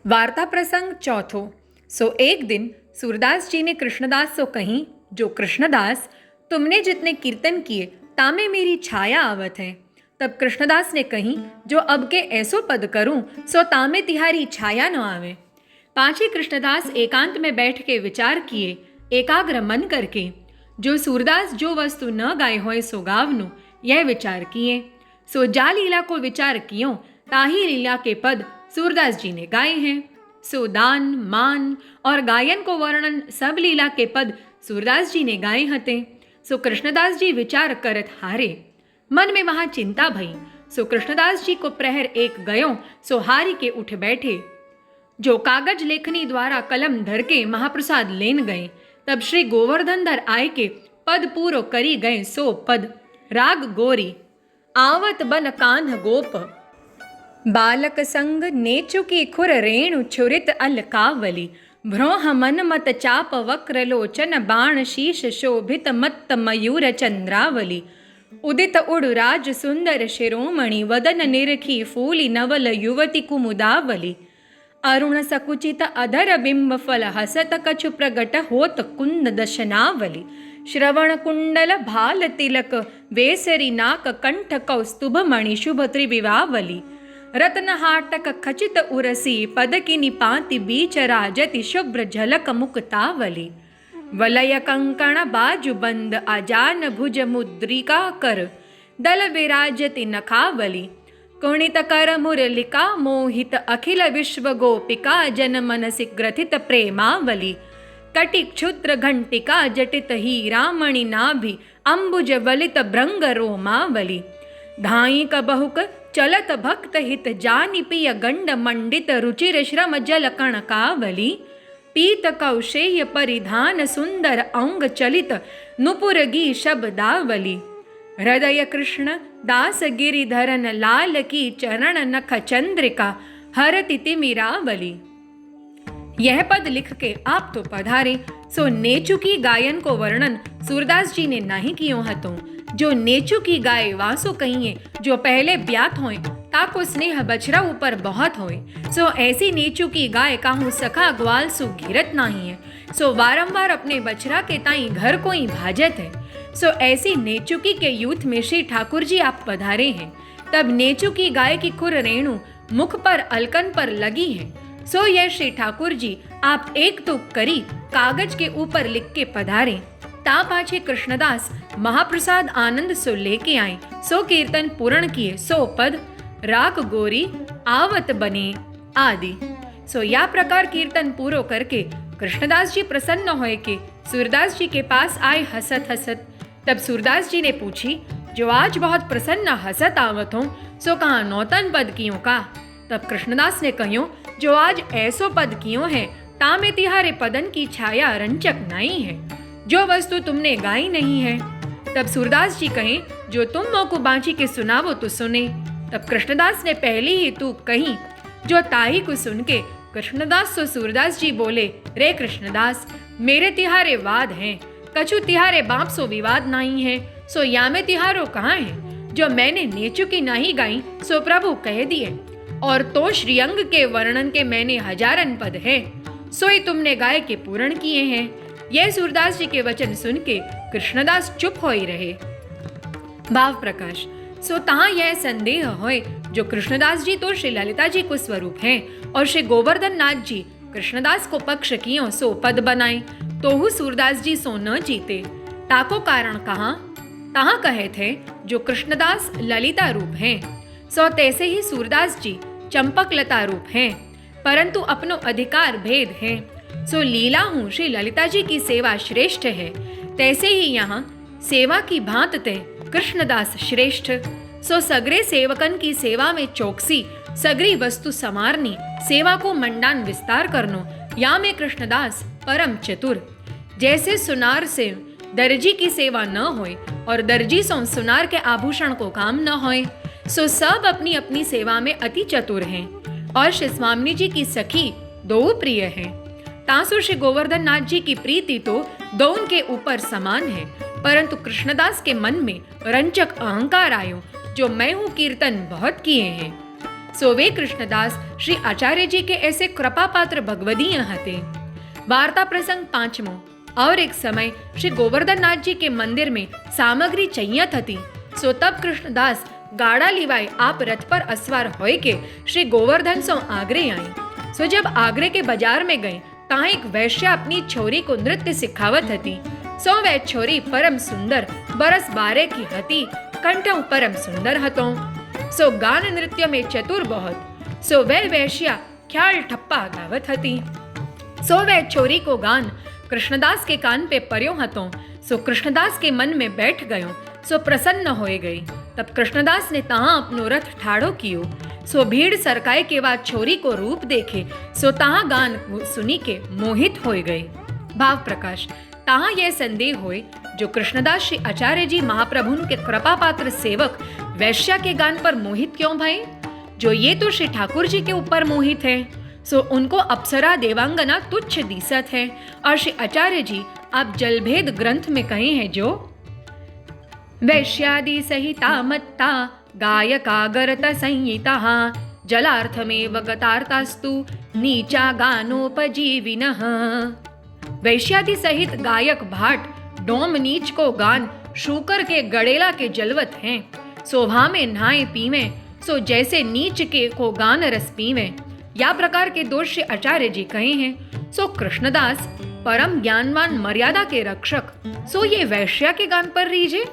वार्ता प्रसंग चौथो। सो एक दिन सूरदास जी ने कृष्णदास सो कहीं, जो कृष्णदास तुमने जितने कीर्तन किए तामे मेरी छाया आवत है। तब कृष्णदास ने कहीं, जो अब के ऐसो पद करूं सो तामे तिहारी छाया न आवे। पांची कृष्णदास एकांत में बैठ के विचार किए, एकाग्र मन करके, जो सूरदास जो वस्तु न गाय होए सो गावनु, यह विचार किए। सो जा लीला को विचार कियो, ताही लीला के पद सूरदास जी ने गाए हैं। सो दान मान और गायन को वर्णन सब लीला के पद सूरदास जी ने गाए हते। सो कृष्णदास जी विचार करत हारे, मन में वहां चिंता भई। सो कृष्णदास जी को प्रहर एक गयो, सो हारी के उठ बैठे। जो कागज लेखनी द्वारा कलम धर के महाप्रसाद लेन गए, तब श्री गोवर्धन धर आय के पद पूरो करी गए। सो पद राग गोरी आवत बन कान्ह गोप, बालक संग नेचुकी खुर रेणु छुरित अलकावली, भ्रोह मन मत चाप वक्र लोचन बाण शीश शोभित मत्त मयूर चंद्रावली, उदित उड़ राज सुंदर शिरोमणि वदन निरखी फूली नवल युवती कुमुदावली, अरुण सकुचित अधर बिंब फल हसत कछु प्रगट होत कुंद दशनावली, श्रवण कुंडल भाल तिलक वेसरी नाक कंठ कौस्तुभ मणि शुभ त्रिविवावली, रत्नहाटक खचित उरसी पदकिनी पाति बीच राजति शुभ्र झलक मुक्तावली, वलय कंकण बाजु बंद आजान भुज मुद्रिका कर, दल विराजति नखावली, कुणित कर मुरलिका मोहित अखिल विश्व गोपिका जन मनसि ग्रथित प्रेमावली, कटि क्षुद्र घंटिका जटित हीरामणि नाभि अंबुज वलित भृंग रोमावली, धाई कबहुक चलत भक्त हित जानि पिय गंड मंडित रुचिर श्रम जल कणकावली, पीत कौशेय परिधान सुंदर अंग चलित नुपुरगी शब्दावली, हृदय कृष्ण दास गिरिधरन लाल की चरण नख चंद्रिका हरति तिमिरावली। यह पद लिख के आप तो पधारे। सो नेचुकी गायन को वर्णन सूरदास जी ने नहीं कियो हतो। जो नेचुकी गाय वासो कहिए, जो पहले ब्यात होए ताको स्नेह बछरा ऊपर बहुत होए। सो ऐसी नेचुकी गाय काहू सखा ग्वाल सु घिरत नहीं है। सो वारंवार अपने बछरा के ताई घर को ही भाजत है। सो ऐसी नेचुकी के यूथ में श्री ठाकुर जी आप पधारे हैं। तब नेचुकी गाय की खुर रेणु मुख पर अलकन पर लगी है। सो यह श्री ठाकुर जी आप एक तुक करी कागज के ऊपर लिख के पधारे। ता पाछे कृष्णदास महाप्रसाद आनंद सो लेके आए। सो कीर्तन पूर्ण किए। सो पद राग गोरी आवत बने आदि। सो या प्रकार कीर्तन पूरो करके कृष्णदास जी प्रसन्न होए के सूरदास जी के पास आए हसत हसत। तब सूरदास जी ने पूछी, जो आज बहुत प्रसन्न हसत आवत हो, सो कहा नौतन पद कियो का। तब कृष्णदास ने कहो, जो आज ऐसो पद कियो है तामे तिहारे पदन की छाया रंचक नहीं है, जो वस्तु तुमने गाई नहीं है। तब सूरदास जी कहे, जो तुम मोको बांची के सुनावो तो सुने। तब कृष्णदास ने पहली ही तूक कही, जो ताही को सुन के कृष्णदास सो सूरदास जी बोले, रे कृष्णदास, मेरे तिहारे वाद हैं, कछु तिहारे बाप सो विवाद नहीं है। सो या में तिहारो कहाँ है, जो मैंने नेचुकी नहीं गाई सो प्रभु कह दिए, और तो श्रीअंग के वर्णन के मैंने हजारन पद है, सोई तुमने गाय के पूर्ण किए हैं। यह सूरदास जी के वचन सुन के कृष्णदास चुप हो ही रहे। भाव प्रकाश। सो तहाँ यह संदेह होए, जो कृष्णदास जी तो श्री ललिता जी को स्वरूप हैं, और श्री गोवर्धन नाथ जी कृष्णदास को पक्ष कियो सो पद बनाए, तोहु सूरदास जी सो न जीते। ताको कारण कहाँ, तहाँ कहे थे, जो कृष्णदास ललिता रूप हैं, सो तैसे ही सूरदास जी चंपक लता रूप हैं, परंतु अपनो अधिकार भेद है। सो लीला हूँ श्री ललिता जी की सेवा श्रेष्ठ है, तैसे ही यहाँ सेवा की भांत ते कृष्णदास श्रेष्ठ। सो सगरे सेवकन की सेवा में चौकसी, सगरी वस्तु समारनी, सेवा को मंडान विस्तार करनो, या में कृष्णदास परम चतुर। जैसे सुनार से दर्जी की सेवा न होए, और दर्जी सो सुनार के आभूषण को काम न होए, सो सब अपनी अपनी सेवा में अति चतुर हैं। और श्री स्वामी जी की सखी दो प्रिय हैं। तासु श्री गोवर्धन नाथ जी की प्रीति तो दोनों के ऊपर समान है, परंतु कृष्णदास के मन में रंचक अहंकार आयो, जो मैं हूँ कीर्तन बहुत किए हैं। सो वे कृष्णदास श्री आचार्य जी के ऐसे कृपा पात्र भगवदीय हते। वार्ता प्रसंग 5मो। और एक समय श्री गोवर्धन नाथ जी के मंदिर में सामग्री चाहिए थी। सो तब कृष्णदास गाड़ा लिवाए आप रथ पर असवार होय के श्री गोवर्धन सो आगरे आई। सो जब आगरे के बाजार में गए ता एक वैश्या अपनी छोरी को नृत्य सिखावत थी। सो वह छोरी परम सुंदर बरस 12 की हती, कंठों परम सुंदर हतो। सो गान नृत्य में चतुर बहुत। सो वह वैश्या ख्याल ठप्पा गावत हती। सो वह छोरी को गान कृष्णदास के कान पे पर्यो हतो। सो कृष्णदास के मन में बैठ गयो। सो प्रसन्न होए गई। तब कृष्णदास ने तहाँ अपनो रथ ठाड़ो कियो। सो भीड़ सरकाए के बाद छोरी को रूप देखे। सो तहाँ गान सुनी के मोहित होए गए। भाव प्रकाश तहाँ यह संदेह होए जो कृष्णदास श्री आचार्य जी महाप्रभु के कृपा पात्र सेवक वैश्या के गान पर मोहित क्यों भये? जो ये तो श्री ठाकुर जी के ऊपर मोहित है। सो उनको अप्सरा देवांगना तुच्छ दिसत है। और श्री आचार्य जी आप जलभेद ग्रंथ में कहे हैं जो वैश्यादि सहिता मत्ता गायकागरत संहिता जलार्थमेव गतार्तास्तु नीचा गानोपजीविनः। वैश्यादि सहित गायक भाट डोम नीच को गान शूकर के गड़ेला के जलवत हैं। शोभा में नहाए पीवे सो जैसे नीच के को गान रस पीवे। या प्रकार के दोष आचार्य जी कहे हैं। सो कृष्णदास परम ज्ञानवान मर्यादा के रक्षक सो ये वैश्या के गान पर रीझे।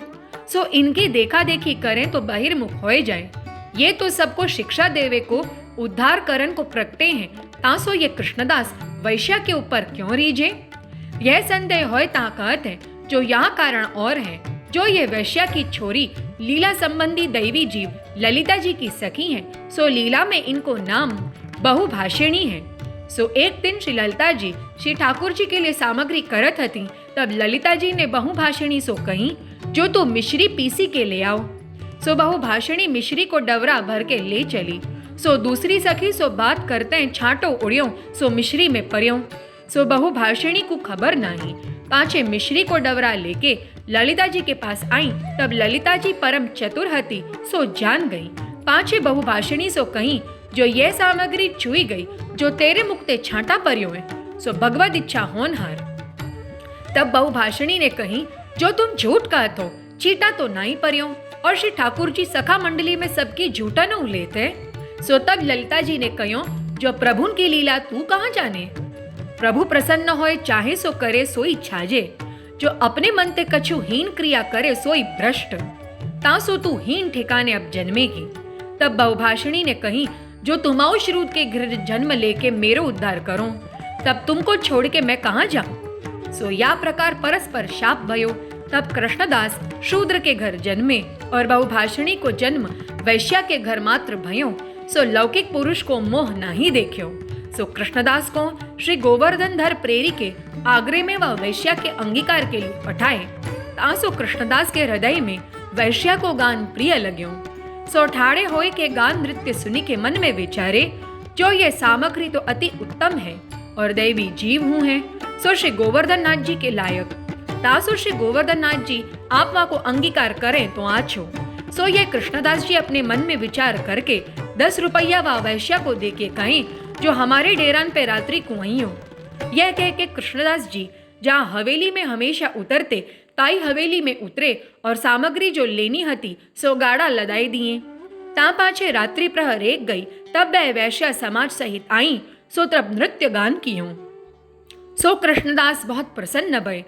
सो इनकी देखा देखी करें तो बहिर्मुख होए जाए। ये तो सबको शिक्षा देवे को उद्धार करन को प्रगटे हैं। तासो ये कृष्णदास वैश्या के ऊपर क्यों रीझे? यह संदेह होए ता कहत है जो यहाँ कारण और है। जो ये वैश्या की छोरी लीला संबंधी दैवी जीव ललिता जी की सखी हैं। सो लीला में इनको नाम बहुभाषिणी है। सो एक दिन श्री ललिता जी श्री ठाकुर जी के लिए सामग्री करत हती। तब ललिता जी ने बहुभाषिणी सो कही जो तू मिश्री पीसी के ले आओ। सो बहुभाषिणी मिश्री को डवरा भर के ले चली। सो दूसरी सखी सो बात करते छांटो उड़ियो सो मिश्री में पर्यो। सो बहुभाषिणी को खबर नहीं। पाछे मिश्री को डवरा लेके ललिता जी के पास आई। तब ललिता जी परम चतुर हती सो जान गई। पाछे बहुभाषिणी सो कही जो ये सामग्री छुई गई जो तेरे मुक्ते छांटा पर्यो है सो भगवद इच्छा होनहार। तब बहुभाषिणी ने कही जो तुम झूठ कहत हो चीटा तो नहीं पर्यो और श्री ठाकुर जी सखा मंडली में सबकी झूठा न उलेते। सो तब ललिता जी ने कहो जो प्रभु की लीला तू कहाँ जाने। प्रभु प्रसन्न होए चाहे सो करे सोई छाजे। जो अपने मन ते कछु हीन क्रिया करे सोई भ्रष्ट। तासो तू हीन ठिकाने अब जन्मेगी। तब बहुभाषिणी ने कही जो तुमाओ श्रुत के घर जन्म लेके मेरो उद्धार करो तब तुमको छोड़ के मैं कहाँ जाऊं। सो या प्रकार परस्पर शाप भयो। तब कृष्णदास शूद्र के घर जन्मे और बहुभाषिणी को जन्म वैश्या के घर मात्र भयो। सो लौकिक पुरुष को मोह नहीं देख्यो। सो कृष्णदास को श्री गोवर्धन धर प्रेरी के आगरे में वह वैश्या के अंगीकार के लिए पठाए। तासो कृष्णदास के हृदय में वैश्या को गान प्रिय लग्यो। सो ठाड़े होए के गान नृत्य सुनी के मन में विचारे जो ये सामग्री तो अति उत्तम है और दैवी जीव हूँ है सो श्री गोवर्धन नाथ जी के लायक। तासो श्री गोवर्धन नाथ जी आप वहाँ को अंगीकार करें तो आछो। सो ये कृष्णदास जी अपने मन में विचार करके 10 रुपया व वैश्या को देके कहें जो हमारे डेरान पे रात्रि कुआई हो। यह कह के कृष्णदास जी जहाँ हवेली में हमेशा उतरते ताई हवेली में उतरे और सामग्री जो लेनी हती सो गाड़ा लदाई दिए। ता पाछे रात्रि प्रहर एक गई। तब वह वैश्या समाज सहित आई। सो तब नृत्य गान कियो। सो कृष्णदास बहुत प्रसन्न भय।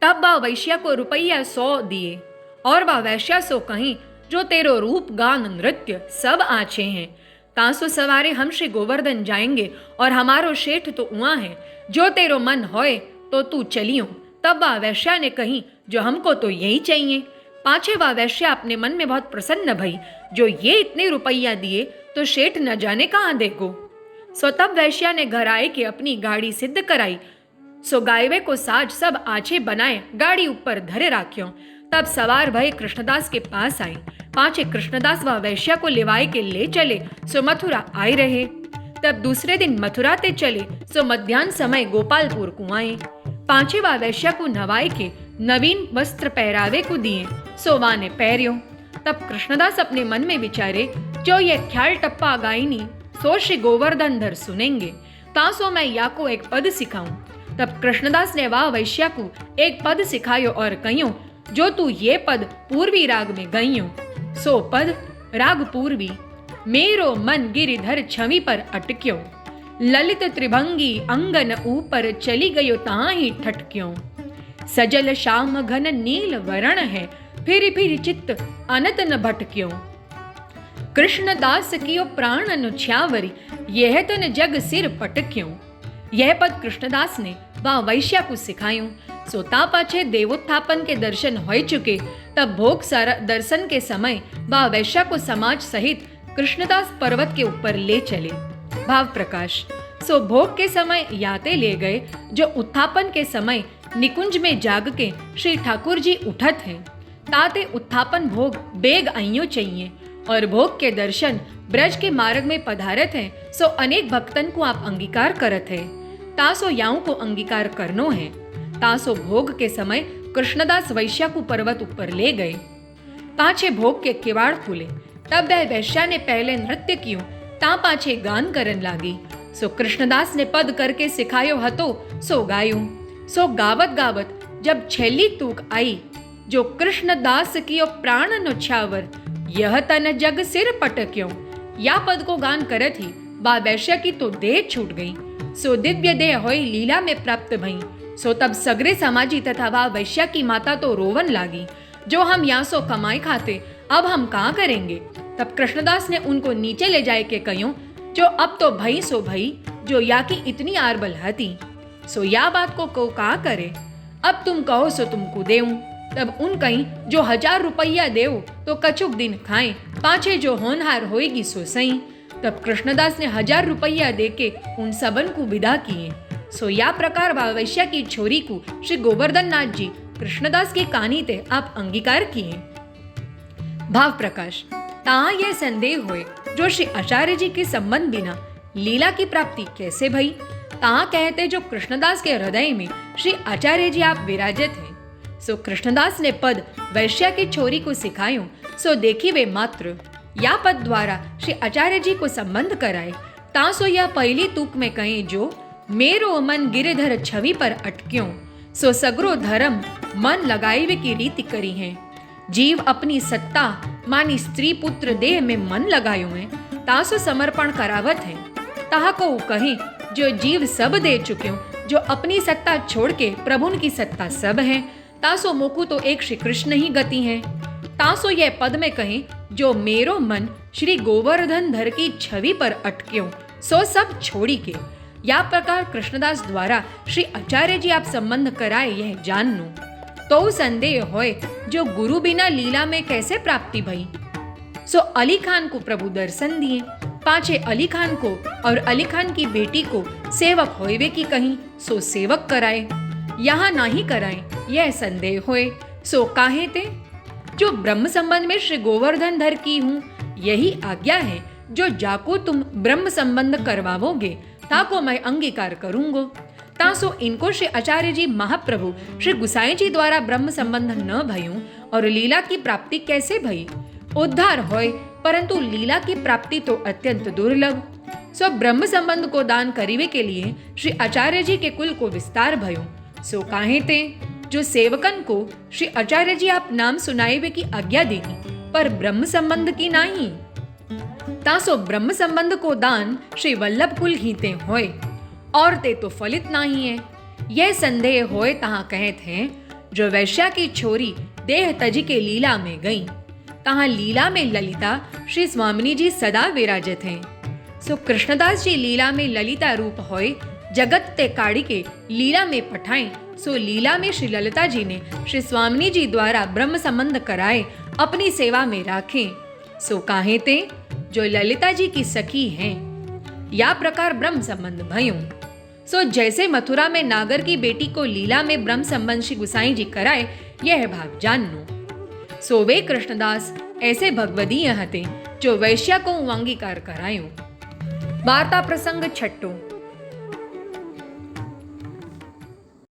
तब वह वैश्या को रुपया 100 दिए और वह वैश्या सो कहीं जो तेरो रूप गान नृत्य सब आछे हैं। तासो सवारे हम श्री गोवर्धन जाएंगे और हमारो शेठ तो उहाँ है। जो तेरो मन होए तो तू चलियो। तब वह वैश्या ने कही जो हमको तो यही चाहिए। पाछे वह वैश्या अपने मन में बहुत प्रसन्न भई जो ये इतने रुपया दिए तो शेठ न जाने कहाँ देखो। सो तब वैश्या ने घर आए के अपनी गाड़ी सिद्ध कराई। सो गायवे को साज सब आछे बनाए गाड़ी ऊपर धरे राख्यो। तब सवार भय कृष्णदास के पास आई। पाछे कृष्णदास वह वैश्या को लेवाए के ले चले। सो मथुरा आए रहे। तब दूसरे दिन मथुरा ते चले। सो मध्यान्ह समय गोपालपुर कुआए। पाछे वह वैश्या को नवाए के नवीन वस्त्र पहरावे को दिए। सो वाने पहरियो। तब कृष्णदास अपने मन में विचारे जो ये ख्याल टप्पा गायनी सो श्री गोवर्धन धर सुनेंगे, तासो मैं या को एक पद सिखाऊं। तब कृष्णदास ने वह वैश्या को एक पद सिखायो और कहियो, जो तू ये पद पूर्वी राग में गइयो। सो पद राग पूर्वी। मेरो मन गिरिधर छवि पर अटक्यो, ललित त्रिभंगी अंगन ऊपर चली गयो ताही ठटक्यो। सजल श्याम घन नील वरण है, फिर फिर चित्त अनत न भटक्यो। कृष्णदास कियो प्राण नुछ्यावरी, यह तन जग सिर पटक्यो। यह पद कृष्णदास ने वह वैश्या को सिखायूं। सोता पाछे देवोत्थापन के दर्शन हो चुके, तब भोग दर्शन के समय वह वैश्या को समाज सहित कृष्णदास पर्वत के ऊपर ले चले। भाव प्रकाश। सो भोग के समय याते ले गए, जो उत्थापन के समय निकुंज में जाग के श्री ठाकुर जी उठत हैं। ताते उत्थापन भोग बेग आइयो चाहिए, और भोग के दर्शन ब्रज के मार्ग में पधारत हैं। सो अनेक भक्तन को आप अंगीकार करत है, तासो याऊ को अंगीकार करनो है। तासो भोग के समय कृष्णदास वैश्या को पर्वत ऊपर ले गए। पाछे भोग के किवाड़ खुले, तब वह वैश्या ने पहले नृत्य कियो, ता पाछे गान करन लागी। सो कृष्णदास ने पद करके सिखायो हतो, सो गायो। सो गावत गावत जब छेली तूक आई, जो कृष्णदास कियो प्राण नुछ्यावर, यह तन जग सिर पटक्यो। या पद को गान करत ही बा वैश्या की तो देह छूट गई। सो दिव्य देह होई लीला में प्राप्त भई। सो तब सगरे समाजी तथा वह वैश्या की माता तो रोवन लागी, जो हम यहाँ सो कमाई खाते, अब हम कहाँ करेंगे। तब कृष्णदास ने उनको नीचे ले जाए के कहियो, जो अब तो भई सो भई, जो या की इतनी आरबल हती। सो या बात को कहा करे, अब तुम कहो सो तुमको देऊं। तब उन कहीं, जो 1000 रुपया देव तो कछुक दिन खाएं, पाछे जो होनहार होएगी सो सही। तब कृष्णदास ने 1000 रुपया दे के उन सबन को विदा किए। सो या प्रकार वैश्या की छोरी को श्री गोवर्धन नाथ जी कृष्णदास की कहानी ते आप अंगीकार किए। भाव प्रकाश। ता यह संदेह होए, जो श्री आचार्य जी के संबंध बिना लीला की प्राप्ति कैसे भई। ता कहते, जो कृष्णदास के हृदय में श्री आचार्य जी आप विराजित हैं। सो कृष्णदास ने पद वैश्या की छोरी को सिखायो। सो देखी वे मात्र या पद द्वारा श्री आचार्य जी को संबंध कराए। तासो यह पहली तूक में कहे, जो मेरो मन गिरिधर छवि पर अटक्यो। सो सगरो धर्म मन लगाए की रीति करी है। जीव अपनी सत्ता मानी स्त्री पुत्र देह में मन लगायो है, तासो समर्पण करावत है। ताहा को कहे, जो जीव सब दे चुक्यो, जो अपनी सत्ता छोड़ के प्रभु की सत्ता सब है, तासो मोकू तो एक श्री कृष्ण ही गति है। तासो यह पद में कहे, जो मेरो मन श्री गोवर्धन धर की छवि पर अटक्यो, सो सब छोड़ी के। या प्रकार कृष्णदास द्वारा श्री आचार्य जी आप संबंध कराए, यह जाननो। तो संदेह होए, जो गुरु बिना लीला में कैसे प्राप्ति भई। सो अली खान को प्रभु दर्शन दिए, पाछे अली खान को और अली खान की बेटी को सेवक होएवे की कहीं, सो सेवक कराए। यहाँ नहीं कराए, यह संदेह होए। सो काहे ते, जो ब्रह्म संबंध में श्री गोवर्धन धर की हूँ, यही आज्ञा है। जो जाको तुम ब्रह्म संबंध करवाओगे, ताको मैं अंगीकार करूंगो। तासो इनको श्री आचार्य जी महाप्रभु श्री गुसाई जी द्वारा ब्रह्म संबंध न भयूं, और लीला की प्राप्ति कैसे भई। उद्धार होय, परंतु लीला की प्राप्ति तो अत्यंत दुर्लभ। सो ब्रह्म संबंध को दान करीवे के लिए श्री आचार्य जी के कुल को विस्तार भयो। सो काहे ते, जो सेवकन को श्री आचार्य जी आप नाम सुनाएवे की आज्ञा देनी, पर ब्रह्म संबंध की नहीं। तासो ब्रह्म संबंध को दान श्री वल्लभ कुल हीते होय, और ते तो फलित नहीं है। यह संदेह होए, तहाँ कहत हैं, जो वैश्या की छोरी देह तजी के लीला में गई, तहाँ लीला में ललिता श्री स्वामिनी जी सदा विराजित हैं। सो कृष्णदास जी लीला में ललिता रूप होए, जगत ते काढ़ी के लीला में पठाएं। सो लीला में श्री ललिता जी ने श्री स्वामिनी जी द्वारा ब्रह्म संबंध कराए, अपनी सेवा में राखें। सो काहे ते, जो ललिता जी की सखी हैं। या प्रकार ब्रह्म संबंध भयूं। सो जैसे मथुरा में नागर की बेटी को लीला में ब्रह्म संबंध श्री गुसाई जी कराए, यह भाव जाननो। सो वे कृष्णदास ऐसे भगवदीय हते, जो वैश्या को अंगीकार करायो। वार्ता प्रसंग छठो।